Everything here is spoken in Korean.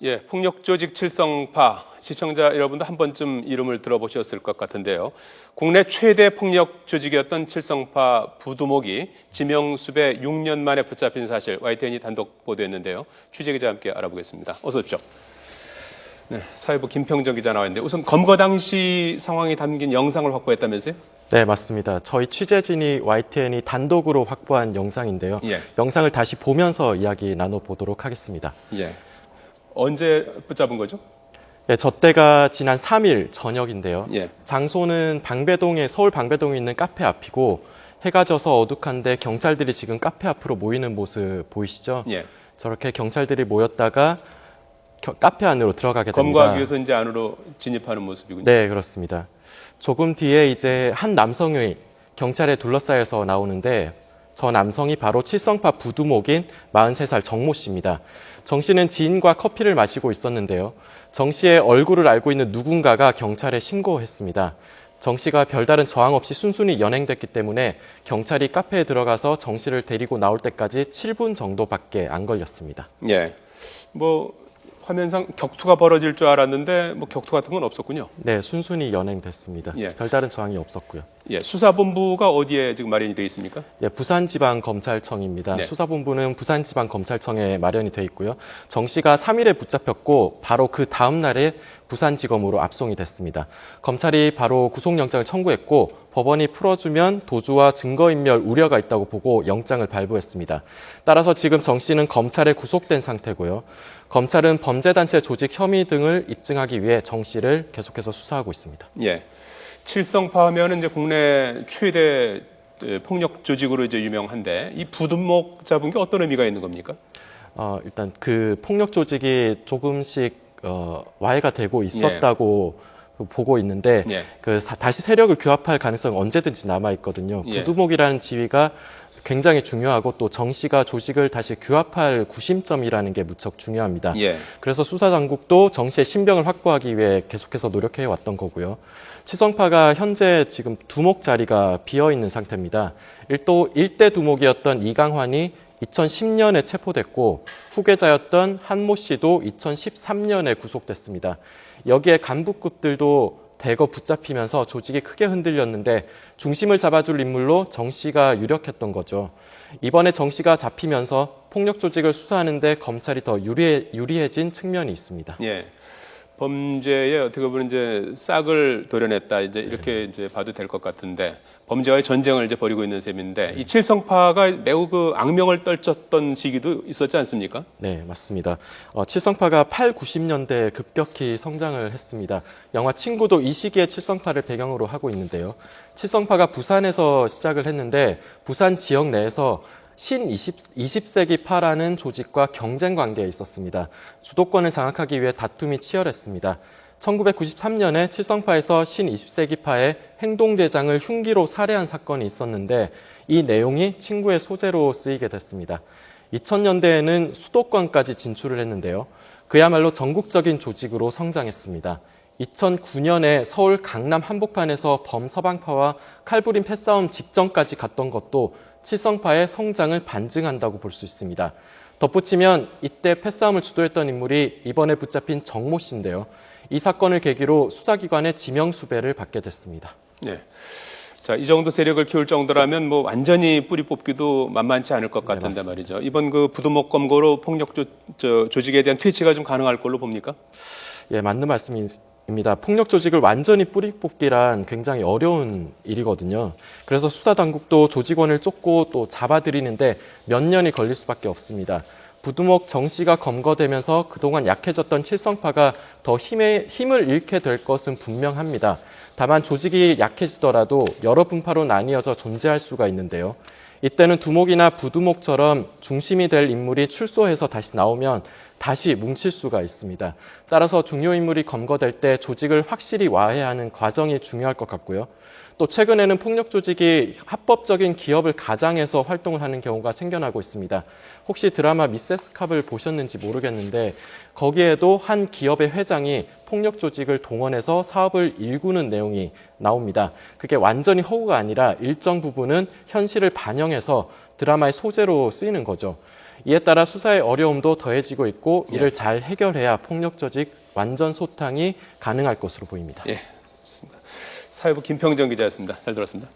예, 폭력 조직 칠성파 시청자 여러분도 한 번쯤 이름을 들어보셨을 것 같은데요. 국내 최대 폭력 조직이었던 칠성파 부두목이 지명수배 6년 만에 붙잡힌 사실 YTN이 단독 보도했는데요. 취재기자와 함께 알아보겠습니다. 어서 오십시오. 네, 사회부 김평정 기자 나와 있는데 우선 검거 당시 상황이 담긴 영상을 확보했다면서요? 네, 맞습니다. 저희 취재진이 YTN이 단독으로 확보한 영상인데요. 예. 영상을 다시 보면서 이야기 나눠보도록 하겠습니다. 예. 언제 붙잡은 거죠? 네, 저 때가 지난 3일 저녁인데요. 예. 장소는 서울 방배동에 있는 카페 앞이고 해가 져서 어둑한데 경찰들이 지금 카페 앞으로 모이는 모습 보이시죠? 예. 저렇게 경찰들이 모였다가 카페 안으로 들어가게 됩니다. 검거하기 위해서 이제 안으로 진입하는 모습이군요. 네, 그렇습니다. 조금 뒤에 이제 한 남성이 경찰에 둘러싸여서 나오는데 저 남성이 바로 칠성파 부두목인 43살 정모 씨입니다. 정 씨는 지인과 커피를 마시고 있었는데요. 정 씨의 얼굴을 알고 있는 누군가가 경찰에 신고했습니다. 정 씨가 별다른 저항 없이 순순히 연행됐기 때문에 경찰이 카페에 들어가서 정 씨를 데리고 나올 때까지 7분 정도밖에 안 걸렸습니다. 예. 화면상 격투가 벌어질 줄 알았는데 격투 같은 건 없었군요. 네, 순순히 연행됐습니다. 예. 별다른 저항이 없었고요. 예, 수사본부가 어디에 지금 마련이 되어 있습니까? 네, 부산지방검찰청입니다. 네. 수사본부는 부산지방검찰청에 마련이 되어 있고요. 정 씨가 3일에 붙잡혔고 바로 그 다음 날에 부산지검으로 압송이 됐습니다. 검찰이 바로 구속영장을 청구했고 법원이 풀어주면 도주와 증거인멸 우려가 있다고 보고 영장을 발부했습니다. 따라서 지금 정 씨는 검찰에 구속된 상태고요. 검찰은 범죄단체 조직 혐의 등을 입증하기 위해 정 씨를 계속해서 수사하고 있습니다. 예. 칠성파 하면은 이제 국내 최대 폭력 조직으로 이제 유명한데 이 부두목 잡은 게 어떤 의미가 있는 겁니까? 일단 그 폭력 조직이 조금씩 와해가 되고 있었다고 보고 있는데 예. 다시 세력을 규합할 가능성은 언제든지 남아 있거든요. 예. 부두목이라는 지위가 굉장히 중요하고 또 정 씨가 조직을 다시 규합할 구심점이라는 게 무척 중요합니다. 예. 그래서 수사당국도 정 씨의 신병을 확보하기 위해 계속해서 노력해 왔던 거고요. 칠성파가 현재 지금 두목 자리가 비어 있는 상태입니다. 또 일대 두목이었던 이강환이 2010년에 체포됐고 후계자였던 한모 씨도 2013년에 구속됐습니다. 여기에 간부급들도 대거 붙잡히면서 조직이 크게 흔들렸는데 중심을 잡아줄 인물로 정 씨가 유력했던 거죠. 이번에 정 씨가 잡히면서 폭력 조직을 수사하는데 검찰이 더 유리해진 측면이 있습니다. 예. 범죄에 어떻게 보면 이제 싹을 도려냈다 이렇게 이제 봐도 될 것 같은데 범죄와의 전쟁을 이제 벌이고 있는 셈인데 이 칠성파가 매우 악명을 떨쳤던 시기도 있었지 않습니까? 네, 맞습니다. 칠성파가 8, 90년대에 급격히 성장을 했습니다. 영화 친구도 이 시기에 칠성파를 배경으로 하고 있는데요. 칠성파가 부산에서 시작을 했는데 부산 지역 내에서 20세기파라는 조직과 경쟁 관계에 있었습니다. 주도권을 장악하기 위해 다툼이 치열했습니다. 1993년에 칠성파에서 20세기파의 행동대장을 흉기로 살해한 사건이 있었는데 이 내용이 친구의 소재로 쓰이게 됐습니다. 2000년대에는 수도권까지 진출을 했는데요. 그야말로 전국적인 조직으로 성장했습니다. 2009년에 서울 강남 한복판에서 범서방파와 칼부림 패싸움 직전까지 갔던 것도 칠성파의 성장을 반증한다고 볼 수 있습니다. 덧붙이면 이때 패싸움을 주도했던 인물이 이번에 붙잡힌 정모 씨인데요. 이 사건을 계기로 수사기관의 지명수배를 받게 됐습니다. 네. 자, 이 정도 세력을 키울 정도라면 완전히 뿌리 뽑기도 만만치 않을 것 같은데 말이죠. 이번 그 부두목 검거로 폭력 조직에 대한 퇴치가 좀 가능할 걸로 봅니까? 예, 맞는 말씀입니다. 폭력 조직을 완전히 뿌리 뽑기란 굉장히 어려운 일이거든요. 그래서 수사당국도 조직원을 쫓고 또 잡아들이는데 몇 년이 걸릴 수밖에 없습니다. 부두목 정 씨가 검거되면서 그동안 약해졌던 칠성파가 더 힘을 잃게 될 것은 분명합니다. 다만 조직이 약해지더라도 여러 분파로 나뉘어져 존재할 수가 있는데요. 이때는 두목이나 부두목처럼 중심이 될 인물이 출소해서 다시 나오면 다시 뭉칠 수가 있습니다. 따라서 중요 인물이 검거될 때 조직을 확실히 와해하는 과정이 중요할 것 같고요. 또 최근에는 폭력 조직이 합법적인 기업을 가장해서 활동을 하는 경우가 생겨나고 있습니다. 혹시 드라마 미세스 캅을 보셨는지 모르겠는데 거기에도 한 기업의 회장이 폭력 조직을 동원해서 사업을 일구는 내용이 나옵니다. 그게 완전히 허구가 아니라 일정 부분은 현실을 반영해서 드라마의 소재로 쓰이는 거죠. 이에 따라 수사의 어려움도 더해지고 있고 이를 잘 해결해야 폭력 조직 완전 소탕이 가능할 것으로 보입니다. 예, 좋습니다. 사회부 김평정 기자였습니다. 잘 들었습니다.